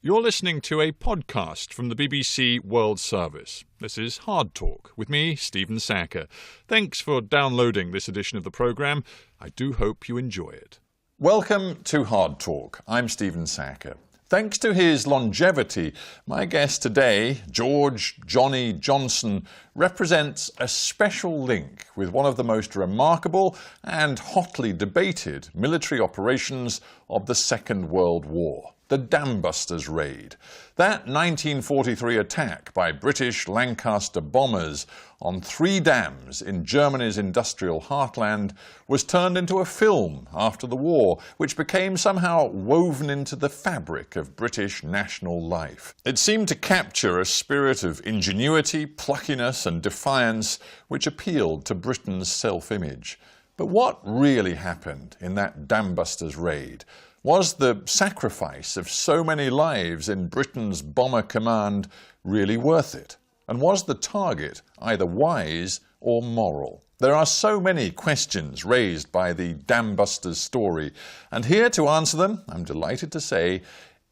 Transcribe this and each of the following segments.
You're listening to a podcast from the BBC World Service. This is HARDtalk with me, Stephen Sacker. Thanks for downloading this edition of the programme. I do hope you enjoy it. Welcome to HARDtalk. I'm Stephen Sacker. Thanks to his longevity, my guest today, George Johnny Johnson, represents a special link with one of the most remarkable and hotly debated military operations of the Second World War. The Dambusters raid. That 1943 attack by British Lancaster bombers on 3 dams in Germany's industrial heartland was turned into a film after the war, which became somehow woven into the fabric of British national life. It seemed to capture a spirit of ingenuity, pluckiness and defiance which appealed to Britain's self-image. But what really happened in that Dambusters raid? Was the sacrifice of so many lives in Britain's bomber command really worth it? And was the target either wise or moral? There are so many questions raised by the Dambusters story, and here to answer them, I'm delighted to say,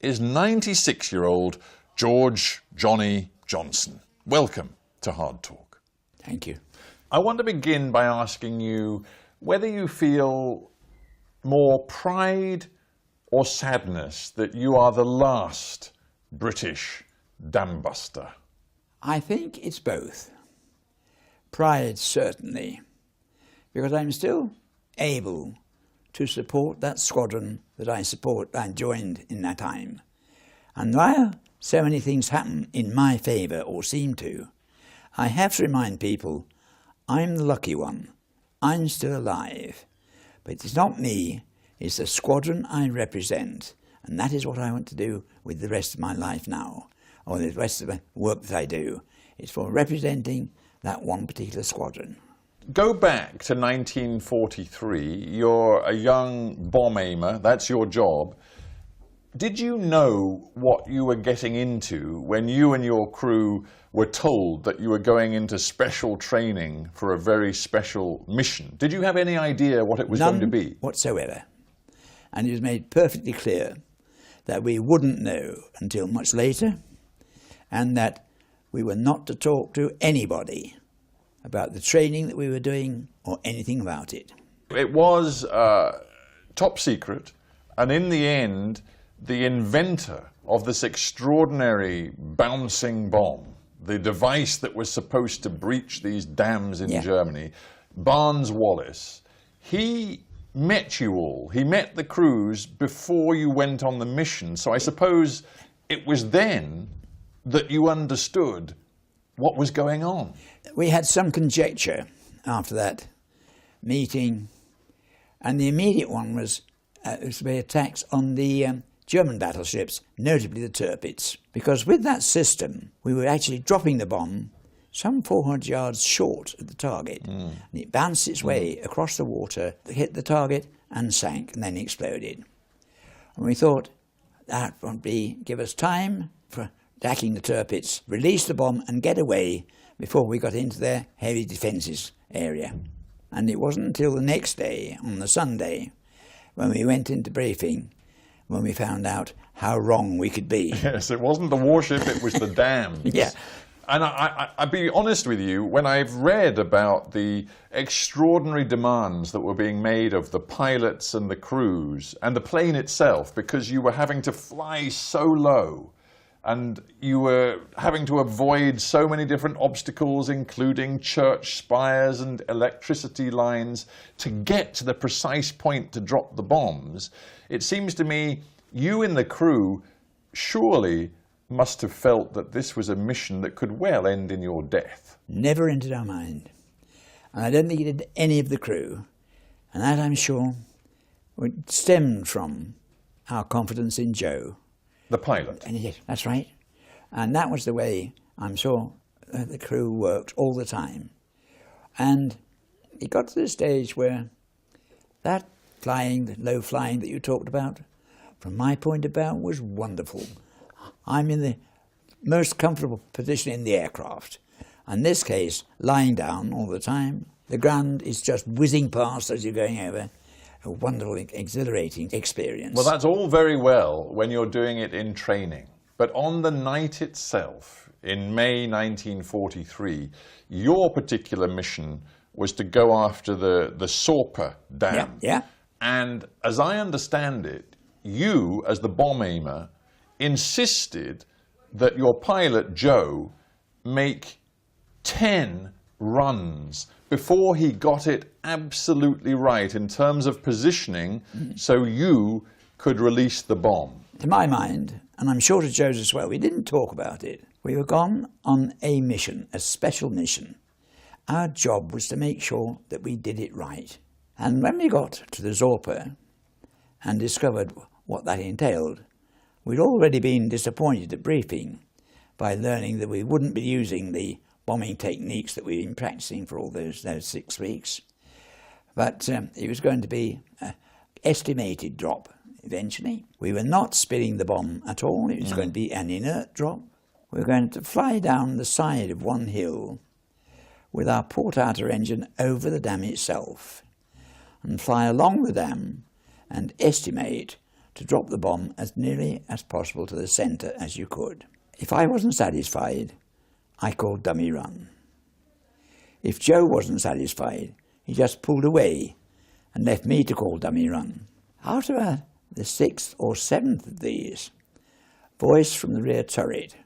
is 96-year-old George Johnny Johnson. Welcome to HARDtalk. Thank you. I want to begin by asking you whether you feel more pride or sadness that you are the last British Dambuster? I think it's both. Pride, certainly, because I'm still able to support that squadron that I joined in that time. And while so many things happen in my favour, or seem to, I have to remind people I'm the lucky one. I'm still alive. But it's not me. It's the squadron I represent, and that is what I want to do with the rest of my life now, or the rest of the work that I do. It's for representing that one particular squadron. Go back to 1943. You're a young bomb aimer. That's your job. Did you know what you were getting into when you and your crew were told that you were going into special training for a very special mission? Did you have any idea what it was going to be? None whatsoever. And it was made perfectly clear that we wouldn't know until much later, and that we were not to talk to anybody about the training that we were doing or anything about it. It was top secret, and in the end, the inventor of this extraordinary bouncing bomb, the device that was supposed to breach these dams in Germany, Barnes Wallis, he met you all. He met the crews before you went on the mission. So I suppose it was then that you understood what was going on. We had some conjecture after that meeting, and the immediate one was to be attacks on the German battleships, notably the Tirpitz, because with that system we were actually dropping the bomb some 400 yards short of the target, and it bounced its way across the water, hit the target and sank, and then exploded. And we thought that would give us time for attacking the Tirpitz, release the bomb and get away before we got into their heavy defences area. And it wasn't until the next day, on the Sunday, when we went into briefing, when we found out how wrong we could be. Yes, it wasn't the warship, it was the dams. Yeah. And I'll be honest with you, when I've read about the extraordinary demands that were being made of the pilots and the crews and the plane itself, because you were having to fly so low and you were having to avoid so many different obstacles, including church spires and electricity lines, to get to the precise point to drop the bombs, it seems to me you and the crew surely must have felt that this was a mission that could well end in your death. Never entered our mind. And I don't think it did any of the crew. And that, I'm sure, stemmed from our confidence in Joe. The pilot? And yes, that's right. And that was the way, I'm sure, the crew worked all the time. And it got to the stage where that flying, the low flying that you talked about, from my point of view, was wonderful. I'm in the most comfortable position in the aircraft. In this case, lying down all the time. The ground is just whizzing past as you're going over. A wonderful, exhilarating experience. Well, that's all very well when you're doing it in training. But on the night itself, in May 1943, your particular mission was to go after the Sorpe Dam. Yeah. And as I understand it, you, as the bomb aimer, insisted that your pilot, Joe, make 10 runs before he got it absolutely right in terms of positioning, so you could release the bomb. To my mind, and I'm sure to Joe's as well, we didn't talk about it. We were gone on a mission, a special mission. Our job was to make sure that we did it right. And when we got to the Sorpe and discovered what that entailed, we'd already been disappointed at briefing by learning that we wouldn't be using the bombing techniques that we'd been practicing for all those 6 weeks. But it was going to be an estimated drop eventually. We were not spilling the bomb at all. It was going to be an inert drop. We were going to fly down the side of one hill with our port outer engine over the dam itself and fly along the dam and estimate to drop the bomb as nearly as possible to the centre as you could. If I wasn't satisfied, I called dummy run. If Joe wasn't satisfied, he just pulled away and left me to call dummy run. After the 6th or 7th of these, voice from the rear turret,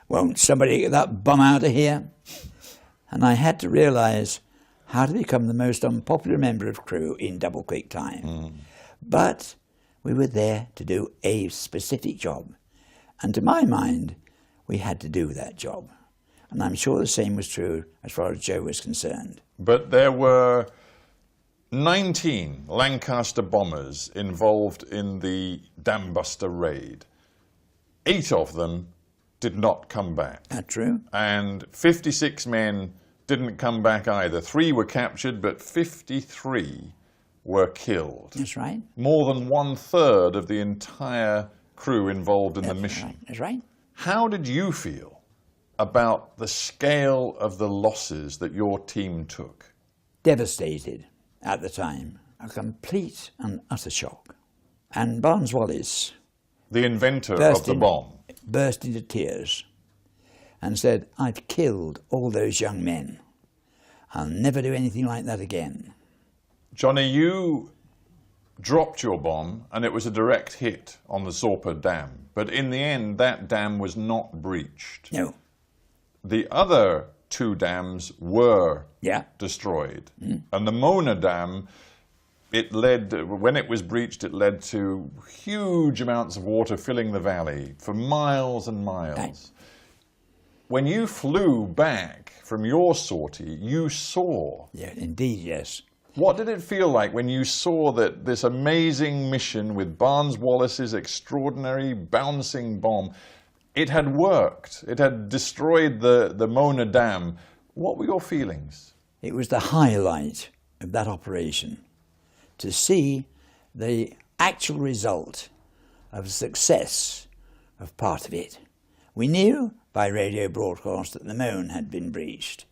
"Won't somebody get that bum out of here?" And I had to realise how to become the most unpopular member of crew in double quick time. But we were there to do a specific job. And to my mind, we had to do that job. And I'm sure the same was true as far as Joe was concerned. But there were 19 Lancaster bombers involved in the Dambuster raid. 8 of them did not come back. That's true. And 56 men didn't come back either. 3 were captured, but 53 were killed. That's right. More than 1/3 of the entire crew involved in the mission. Right. That's right. How did you feel about the scale of the losses that your team took? Devastated at the time. A complete and utter shock. And Barnes Wallis, The inventor of the bomb. Burst into tears and said, "I've killed all those young men. I'll never do anything like that again." Johnny, you dropped your bomb and it was a direct hit on the Sorpe Dam. But in the end, that dam was not breached. No. The other 2 dams were destroyed. And the Mona Dam, when it was breached, it led to huge amounts of water filling the valley for miles and miles. Right. When you flew back from your sortie, you saw. Yeah, indeed, yes. What did it feel like when you saw that this amazing mission with Barnes Wallis's extraordinary bouncing bomb, it had worked, it had destroyed the Mona Dam? What were your feelings? It was the highlight of that operation, to see the actual result of the success of part of it. We knew by radio broadcast that the Mone had been breached.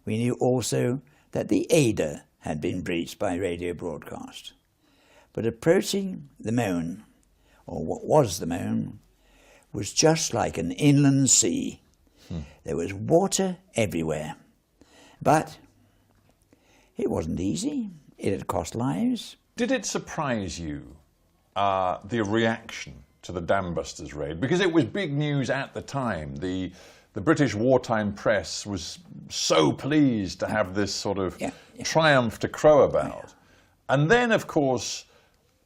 We knew also that the Ada had been breached by radio broadcast. But approaching the Mone, or what was the Mone, was just like an inland sea. There was water everywhere. But it wasn't easy. It had cost lives. Did it surprise you, the reaction to the Dambusters raid? Because it was big news at the time. The British wartime press was so pleased to have this sort of triumph to crow about. And then, of course,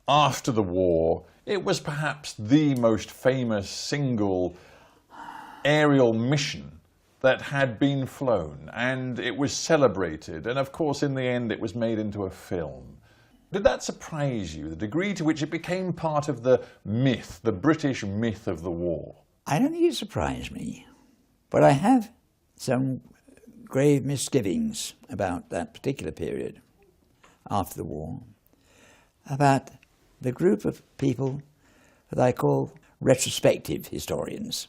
after the war, it was perhaps the most famous single aerial mission that had been flown, and it was celebrated. And of course, in the end, it was made into a film. Did that surprise you, the degree to which it became part of the myth, the British myth of the war? I don't think it surprised me, but I have some grave misgivings about that particular period after the war, about the group of people that I call retrospective historians.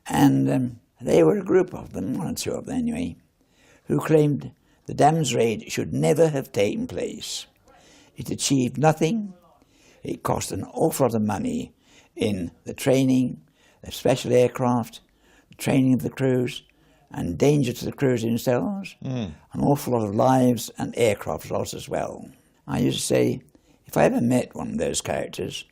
And they were a group of them, 1 or 2 of them anyway, who claimed the Dam's raid should never have taken place. It achieved nothing. It cost an awful lot of money in the training, the special aircraft, the training of the crews, and danger to the crews themselves, an awful lot of lives and aircraft loss as well. I used to say, if I ever met one of those characters,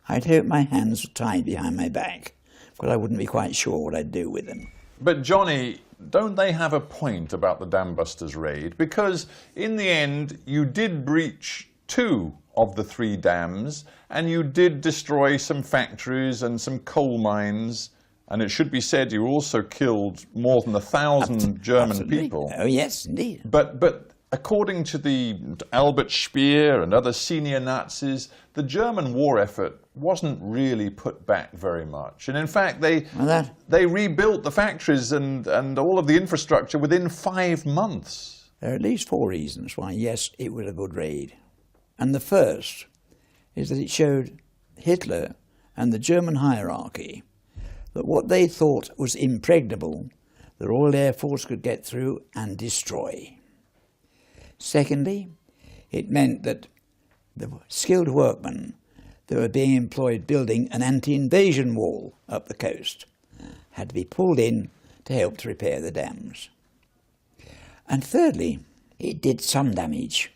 I'd hope my hands were tied behind my back, because I wouldn't be quite sure what I'd do with them. But Johnny, don't they have a point about the Dambusters raid? Because in the end, you did breach 2 of the 3 dams, and you did destroy some factories and some coal mines, and it should be said you also killed more than 1,000 German Absolutely. people. Oh yes, indeed. But according to the Albert Speer and other senior Nazis, the German war effort wasn't really put back very much. And in fact, they rebuilt the factories and all of the infrastructure within 5 months. There are at least 4 reasons why, yes, it was a good raid. And the first is that it showed Hitler and the German hierarchy that what they thought was impregnable, the Royal Air Force could get through and destroy. Secondly, it meant that the skilled workmen that were being employed building an anti-invasion wall up the coast had to be pulled in to help to repair the dams. And thirdly, it did some damage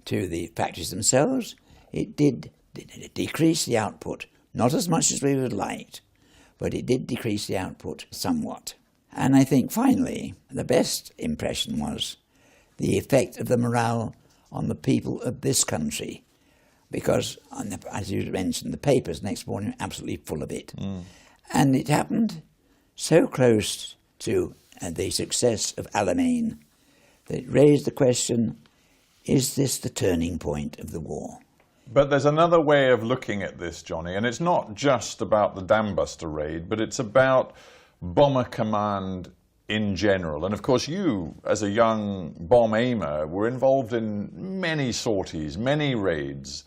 to the factories themselves. It did decrease the output, not as much as we would have liked, but it did decrease the output somewhat. And I think finally, the best impression was the effect of the morale on the people of this country, because, as you mentioned, the papers next morning were absolutely full of it. And it happened so close to the success of Alamein that it raised the question, is this the turning point of the war? But there's another way of looking at this, Johnny, and it's not just about the Dambuster raid, but it's about Bomber Command in general. And of course you, as a young bomb aimer, were involved in many sorties, many raids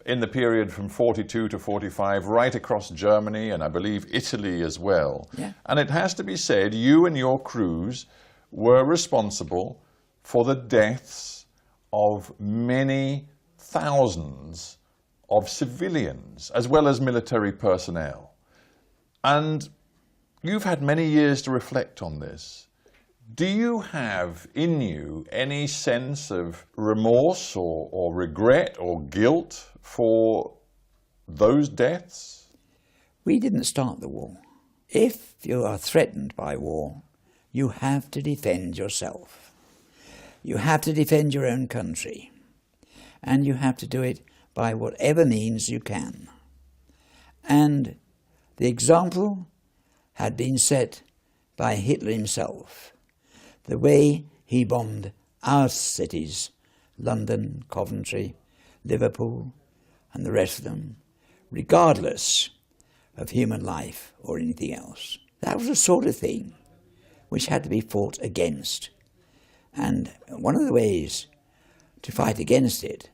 in the period from 42 to 45, right across Germany and I believe Italy as well. Yeah. And it has to be said, you and your crews were responsible for the deaths of many thousands of civilians, as well as military personnel. And you've had many years to reflect on this. Do you have in you any sense of remorse or regret or guilt for those deaths? We didn't start the war. If you are threatened by war, you have to defend yourself. You have to defend your own country. And you have to do it by whatever means you can. And the example had been set by Hitler himself. The way he bombed our cities, London, Coventry, Liverpool, and the rest of them, regardless of human life or anything else. That was the sort of thing which had to be fought against. And one of the ways to fight against it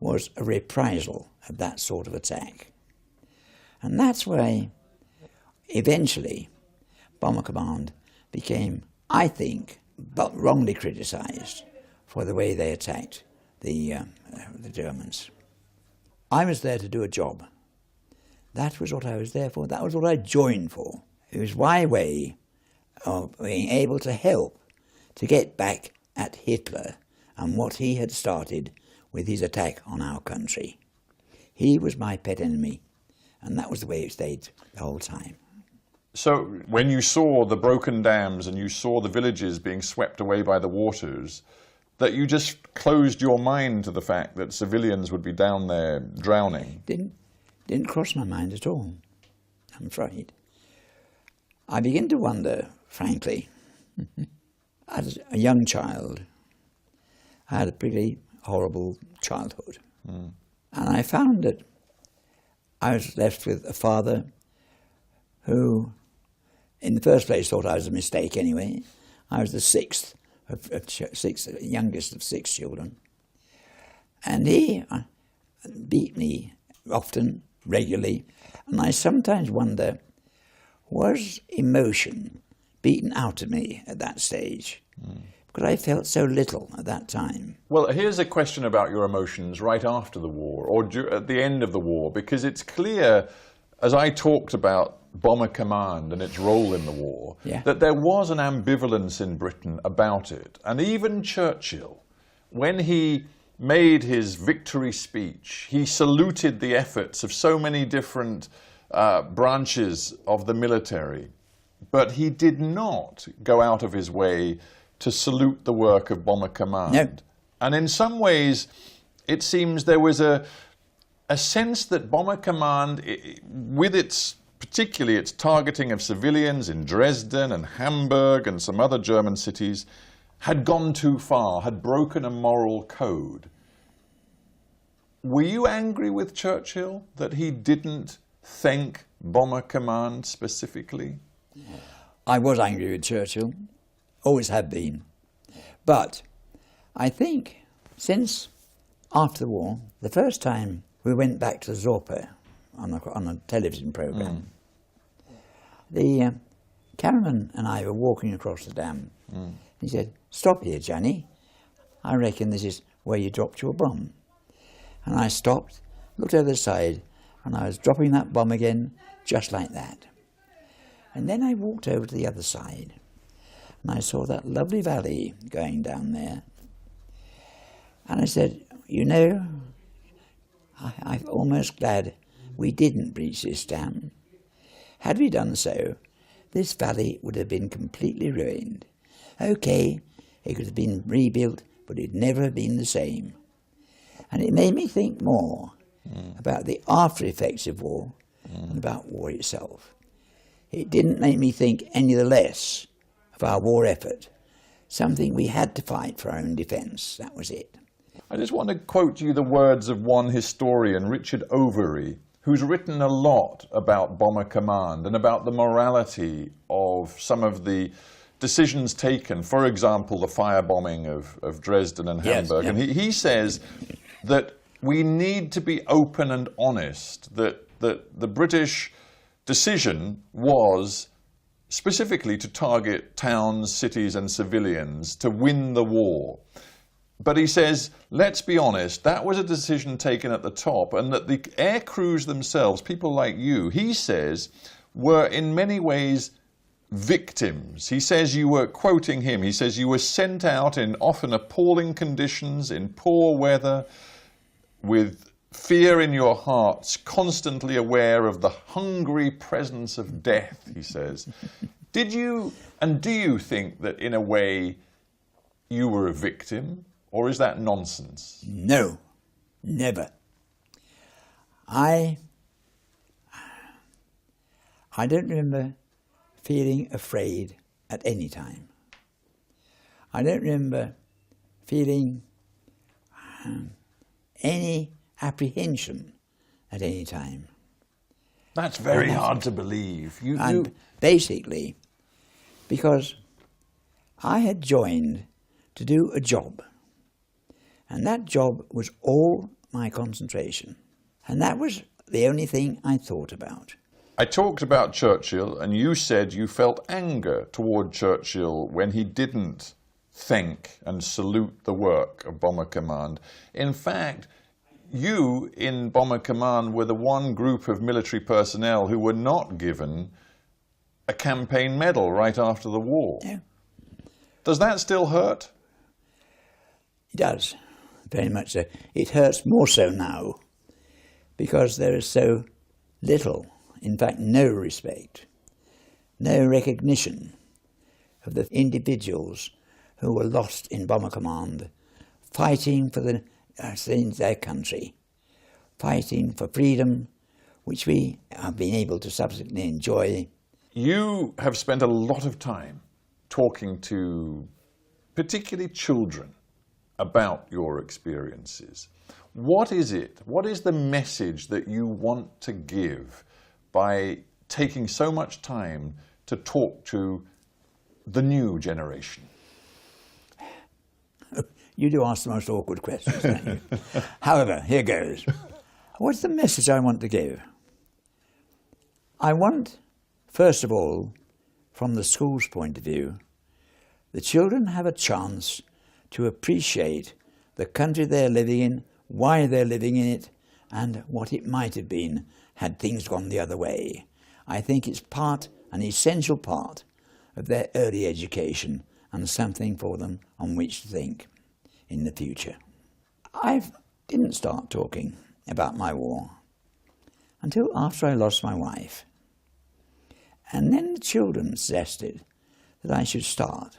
was a reprisal of that sort of attack. And that's why eventually Bomber Command became, I think, but wrongly criticised for the way they attacked the Germans. I was there to do a job. That was what I was there for. That was what I joined for. It was my way of being able to help to get back at Hitler and what he had started with his attack on our country. He was my pet enemy, and that was the way it stayed the whole time. So when you saw the broken dams and you saw the villages being swept away by the waters, that you just closed your mind to the fact that civilians would be down there drowning? Didn't cross my mind at all, I'm afraid. I begin to wonder, frankly, as a young child, I had a pretty horrible childhood. And I found that I was left with a father who, in the first place, thought I was a mistake anyway. I was the youngest of 6 children. And he beat me often, regularly. And I sometimes wonder, was emotion beaten out of me at that stage? Because I felt so little at that time. Well, here's a question about your emotions right after the war, or at the end of the war, because it's clear, as I talked about Bomber Command and its role in the war, that there was an ambivalence in Britain about it. And even Churchill, when he made his victory speech, he saluted the efforts of so many different branches of the military, but he did not go out of his way to salute the work of Bomber Command. No. And in some ways, it seems there was a sense that Bomber Command, with particularly its targeting of civilians in Dresden and Hamburg and some other German cities, had gone too far, had broken a moral code. Were you angry with Churchill that he didn't thank Bomber Command specifically? I was angry with Churchill, always have been. But I think since after the war, the first time we went back to Zorpa on a television programme, the cameraman and I were walking across the dam. He said, "Stop here, Johnny. I reckon this is where you dropped your bomb." And I stopped, looked over the side, and I was dropping that bomb again, just like that. And then I walked over to the other side, and I saw that lovely valley going down there. And I said, "You know, I'm almost glad we didn't breach this dam. Had we done so, this valley would have been completely ruined. OK, it could have been rebuilt, but it'd never have been the same." And it made me think more about the after effects of war than about war itself. It didn't make me think any the less of our war effort, something we had to fight for our own defence. That was it. I just want to quote you the words of one historian, Richard Overy, who's written a lot about Bomber Command and about the morality of some of the decisions taken, for example, the firebombing of Dresden and Hamburg. Yes, yeah. And he says that we need to be open and honest, that the British decision was specifically to target towns, cities and civilians to win the war. But he says, let's be honest, that was a decision taken at the top, and that the air crews themselves, people like you, he says, were in many ways victims. He says you were, quoting him, he says you were sent out in often appalling conditions, in poor weather, with fear in your hearts, constantly aware of the hungry presence of death, he says. Did you, and do you think that in a way you were a victim? Or is that nonsense? No, never. I don't remember feeling afraid at any time. I don't remember feeling any apprehension at any time. That's very hard to believe. Basically, because I had joined to do a job. And that job was all my concentration. And that was the only thing I thought about. I talked about Churchill, and you said you felt anger toward Churchill when he didn't thank and salute the work of Bomber Command. In fact, you in Bomber Command were the one group of military personnel who were not given a campaign medal right after the war. Yeah. Does that still hurt? It does. Very much so. It hurts more so now because there is so little, in fact no respect, no recognition of the individuals who were lost in Bomber Command, fighting for their country, fighting for freedom, which we have been able to subsequently enjoy. You have spent a lot of time talking to particularly children about your experiences. What is it? What is the message that you want to give by taking so much time to talk to the new generation? You do ask the most awkward questions, don't you? However, here goes. What's the message I want to give? I want, first of all, from the school's point of view, the children have a chance to appreciate the country they're living in, why they're living in it, and what it might have been had things gone the other way. I think it's an essential part of their early education and something for them on which to think in the future. I didn't start talking about my war until after I lost my wife. And then the children suggested that I should start.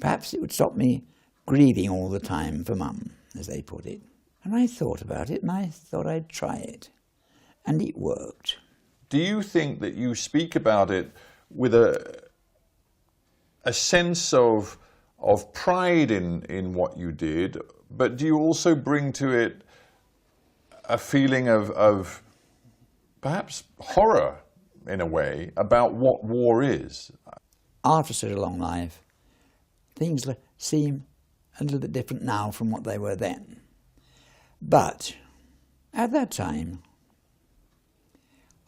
Perhaps it would stop me grieving all the time for Mum, as they put it. And I thought about it, and I thought I'd try it. And it worked. Do you think that you speak about it with a sense of pride in what you did, but do you also bring to it a feeling of perhaps horror, in a way, about what war is? After such a long life, things seem a little bit different now from what they were then. But at that time,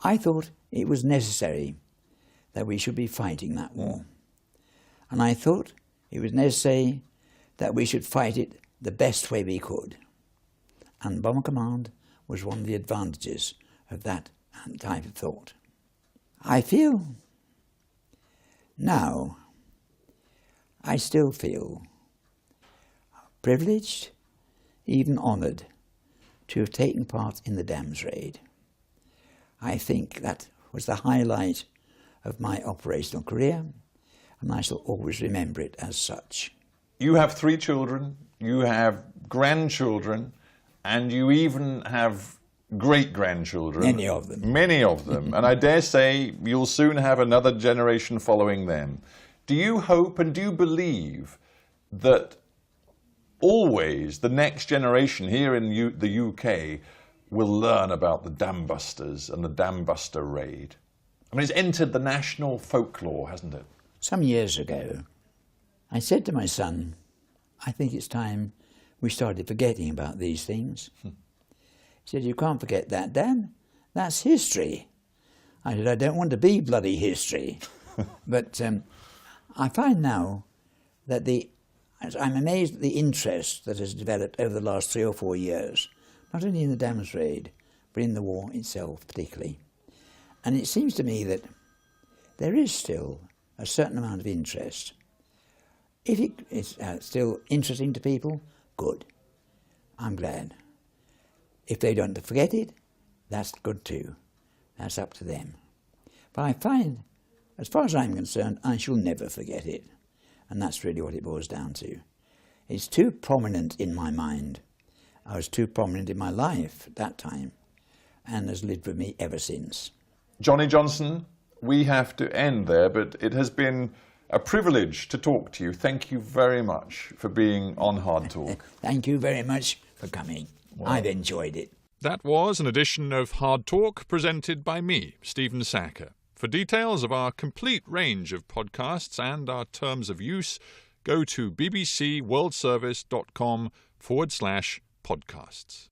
I thought it was necessary that we should be fighting that war. And I thought it was necessary that we should fight it the best way we could. And Bomber Command was one of the advantages of that type of thought. I feel now, I still feel privileged, even honoured, to have taken part in the Dams raid. I think that was the highlight of my operational career, and I shall always remember it as such. You have 3 children, you have grandchildren, and you even have great-grandchildren. Many of them. Many of them. And I dare say you'll soon have another generation following them. Do you hope and do you believe that always the next generation here in the UK will learn about the Dambusters and the Dambuster raid? I mean, it's entered the national folklore, hasn't it? Some years ago, I said to my son, I think it's time we started forgetting about these things. He said, you can't forget that, Dan. That's history. I said, I don't want to be bloody history. But I find now that I'm amazed at the interest that has developed over the last 3 or 4 years, not only in the Dams raid, but in the war itself particularly. And it seems to me that there is still a certain amount of interest. If it's still interesting to people, good. I'm glad. If they don't forget it, that's good too. That's up to them. But I find, as far as I'm concerned, I shall never forget it. And that's really what it boils down to. It's too prominent in my mind. I was too prominent in my life at that time, and has lived with me ever since. Johnny Johnson, we have to end there, but it has been a privilege to talk to you. Thank you very much for being on Hard Talk. Thank you very much for coming. Well, I've enjoyed it. That was an edition of Hard Talk presented by me, Stephen Sacker. For details of our complete range of podcasts and our terms of use, go to bbcworldservice.com/podcasts.